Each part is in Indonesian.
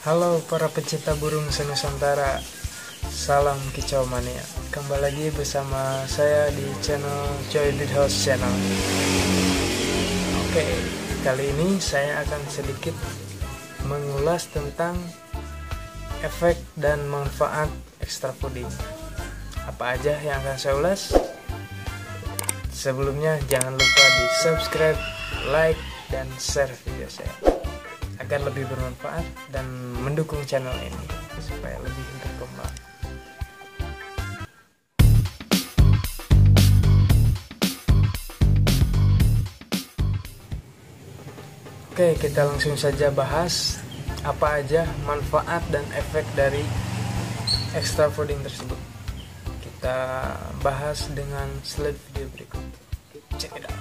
Halo para pecinta burung senusantara, salam kicau mania. Kembali lagi bersama saya di channel Joy Lead House Channel. Oke, kali ini saya akan sedikit mengulas tentang efek dan manfaat extra fooding. Apa aja yang akan saya ulas? Sebelumnya jangan lupa di subscribe, like, dan share video saya agar lebih bermanfaat dan mendukung channel ini supaya lebih berkembang. Oke, kita langsung saja bahas apa aja manfaat dan efek dari extra fooding tersebut. Kita bahas dengan slide video berikut. Check it out.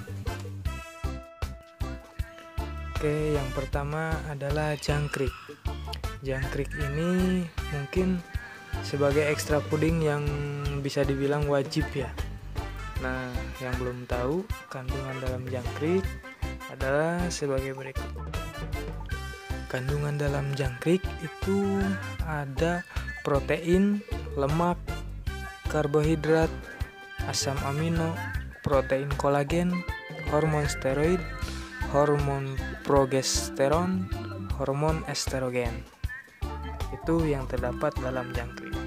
Oke, yang pertama adalah jangkrik. Jangkrik ini mungkin sebagai extra fooding yang bisa dibilang wajib ya. Nah, yang belum tahu, kandungan dalam jangkrik adalah sebagai berikut. Kandungan dalam jangkrik itu ada protein, lemak, karbohidrat, asam amino, protein kolagen, hormon steroid, hormon progesteron, hormon estrogen. Itu yang terdapat dalam jangkrik.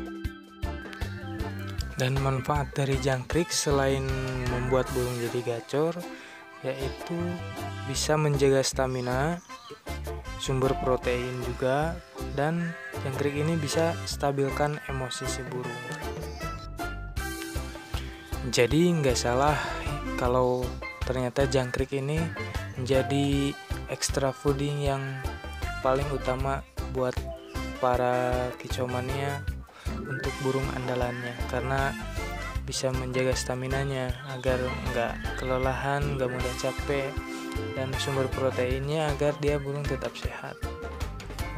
Dan manfaat dari jangkrik selain membuat burung jadi gacor, yaitu bisa menjaga stamina, sumber protein juga, dan jangkrik ini bisa stabilkan emosi si burung. Jadi nggak salah kalau ternyata jangkrik ini menjadi extra fooding yang paling utama buat para kicau mania untuk burung andalannya, karena bisa menjaga staminanya agar nggak kelelahan, nggak mudah capek, dan sumber proteinnya agar dia burung tetap sehat.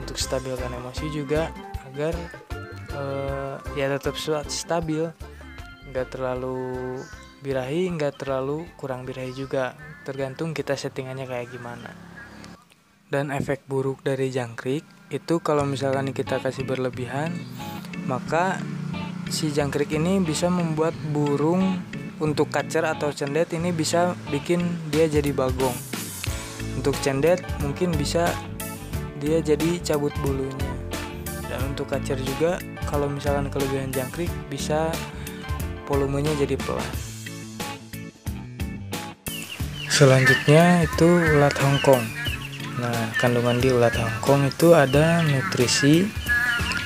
Untuk stabilkan emosi juga agar ya tetap stabil, nggak terlalu birahi, nggak terlalu kurang birahi juga, tergantung kita settingannya kayak gimana. Dan efek buruk dari jangkrik itu kalau misalkan kita kasih berlebihan, maka si jangkrik ini bisa membuat burung untuk kacer atau cendet ini bisa bikin dia jadi bagong. Untuk cendet mungkin bisa dia jadi cabut bulunya. Dan untuk kacer juga kalau misalkan kelebihan jangkrik bisa volumenya jadi pelan. Selanjutnya itu ulat Hongkong. Nah, kandungan di ulat Hongkong itu ada nutrisi,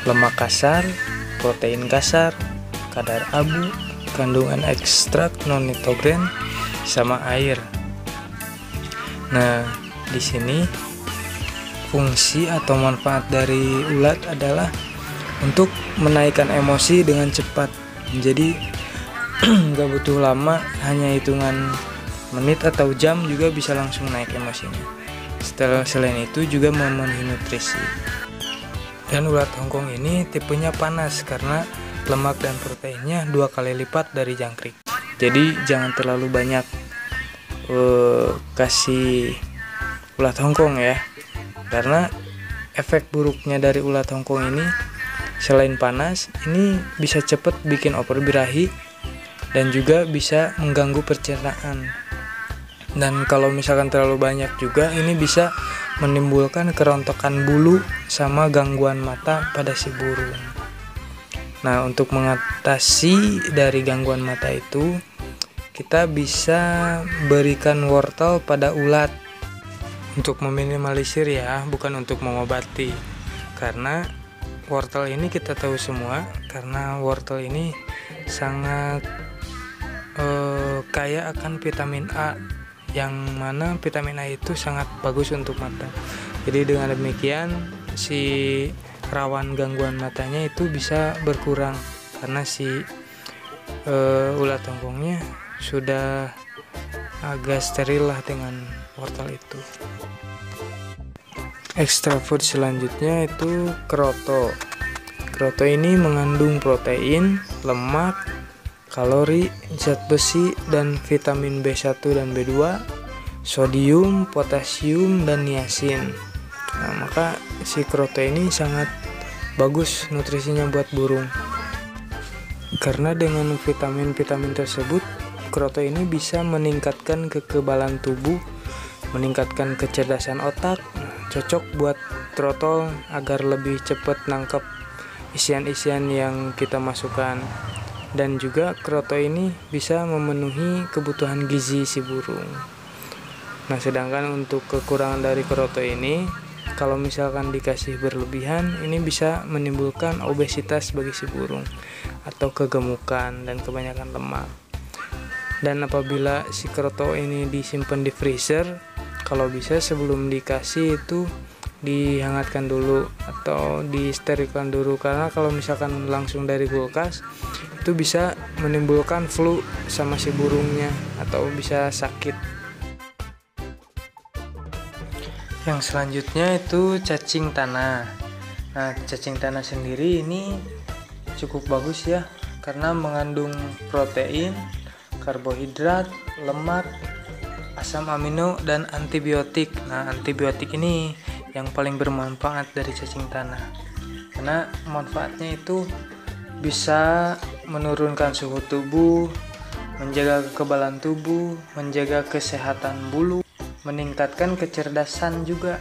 lemak kasar, protein kasar, kadar abu, kandungan ekstrak non-nitrogen, sama air. Nah, di sini fungsi atau manfaat dari ulat adalah untuk menaikkan emosi dengan cepat. Jadi nggak butuh lama, hanya hitungan menit atau jam juga bisa langsung naik emosinya. Selain itu juga memenuhi nutrisi. Dan ulat Hongkong ini tipenya panas karena lemak dan proteinnya 2 kali lipat dari jangkrik. Jadi jangan terlalu banyak kasih ulat Hongkong ya, karena efek buruknya dari ulat Hongkong ini selain panas, ini bisa cepat bikin over birahi dan juga bisa mengganggu pencernaan. Dan kalau misalkan terlalu banyak juga ini bisa menimbulkan kerontokan bulu sama gangguan mata pada si burung. Nah, untuk mengatasi dari gangguan mata itu, kita bisa berikan wortel pada ulat untuk meminimalisir ya, bukan untuk mengobati. Karena wortel ini kita tahu semua, karena wortel ini sangat kaya akan vitamin A, yang mana vitamin A itu sangat bagus untuk mata. Jadi dengan demikian si rawan gangguan matanya itu bisa berkurang karena si ulat Hongkongnya sudah agak steril lah dengan wortel itu. Extra food selanjutnya itu kroto. Kroto ini mengandung protein, lemak, kalori, zat besi, dan vitamin B1 dan B2, sodium, potasium, dan niacin. Nah, maka si kroto ini sangat bagus nutrisinya buat burung. Karena dengan vitamin-vitamin tersebut, kroto ini bisa meningkatkan kekebalan tubuh, meningkatkan kecerdasan otak, cocok buat trotol agar lebih cepat nangkep isian-isian yang kita masukkan. Dan juga kroto ini bisa memenuhi kebutuhan gizi si burung. Nah, sedangkan untuk kekurangan dari kroto ini, kalau misalkan dikasih berlebihan, ini bisa menimbulkan obesitas bagi si burung atau kegemukan dan kebanyakan lemak. Dan apabila si kroto ini disimpan di freezer, kalau bisa sebelum dikasih itu dihangatkan dulu atau disterilkan dulu, karena kalau misalkan langsung dari kulkas itu bisa menimbulkan flu sama si burungnya atau bisa sakit. Yang selanjutnya itu cacing tanah. Nah, cacing tanah sendiri ini cukup bagus ya, karena mengandung protein, karbohidrat, lemak, asam amino, dan antibiotik. Nah, antibiotik ini yang paling bermanfaat dari cacing tanah, karena manfaatnya itu bisa menurunkan suhu tubuh, menjaga kekebalan tubuh, menjaga kesehatan bulu, meningkatkan kecerdasan juga,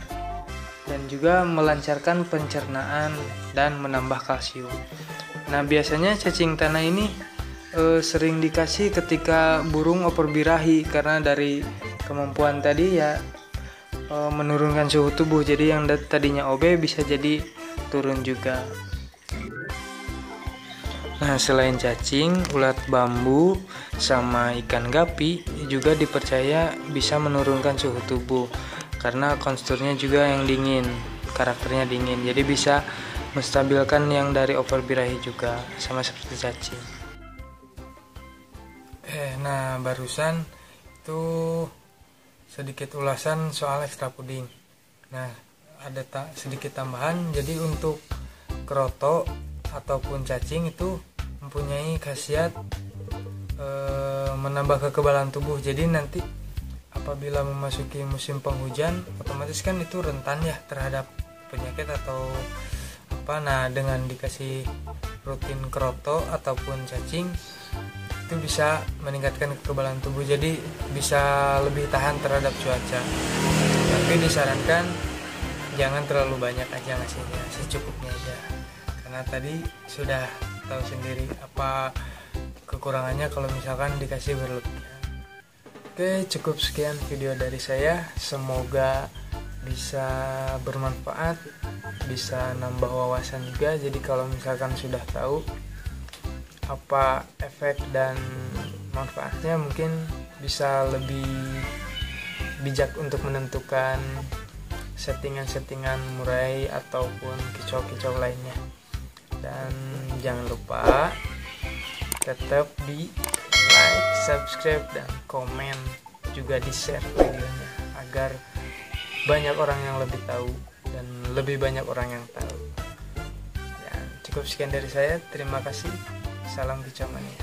dan juga melancarkan pencernaan dan menambah kalsium. Nah, biasanya cacing tanah ini sering dikasih ketika burung oper birahi, karena dari kemampuan tadi ya menurunkan suhu tubuh, jadi yang tadinya OB bisa jadi turun juga. Nah, selain cacing, ulat bambu sama ikan gapi juga dipercaya bisa menurunkan suhu tubuh, karena konsturnya juga yang dingin, karakternya dingin, jadi bisa menstabilkan yang dari oper birahi juga, sama seperti cacing. Nah, barusan itu sedikit ulasan soal ekstra puding. Nah, ada sedikit tambahan. Jadi untuk kroto ataupun cacing itu mempunyai khasiat menambah kekebalan tubuh. Jadi nanti apabila memasuki musim penghujan, otomatis kan itu rentan ya terhadap penyakit atau apa. Nah, dengan dikasih rutin kroto ataupun cacing itu bisa meningkatkan kekebalan tubuh, jadi bisa lebih tahan terhadap cuaca. Tapi disarankan jangan terlalu banyak aja ngasihnya, secukupnya aja, karena tadi sudah tahu sendiri apa kekurangannya kalau misalkan dikasih berlebihan. Oke, cukup sekian video dari saya, semoga bisa bermanfaat, bisa nambah wawasan juga. Jadi kalau misalkan sudah tahu apa efek dan manfaatnya, mungkin bisa lebih bijak untuk menentukan settingan-settingan murai ataupun kicau-kicau lainnya. Dan jangan lupa tetap di like, subscribe, dan komen, juga di share videonya agar banyak orang yang lebih tahu dan lebih banyak orang yang tahu. Dan cukup sekian dari saya, terima kasih. Salam kicau mania.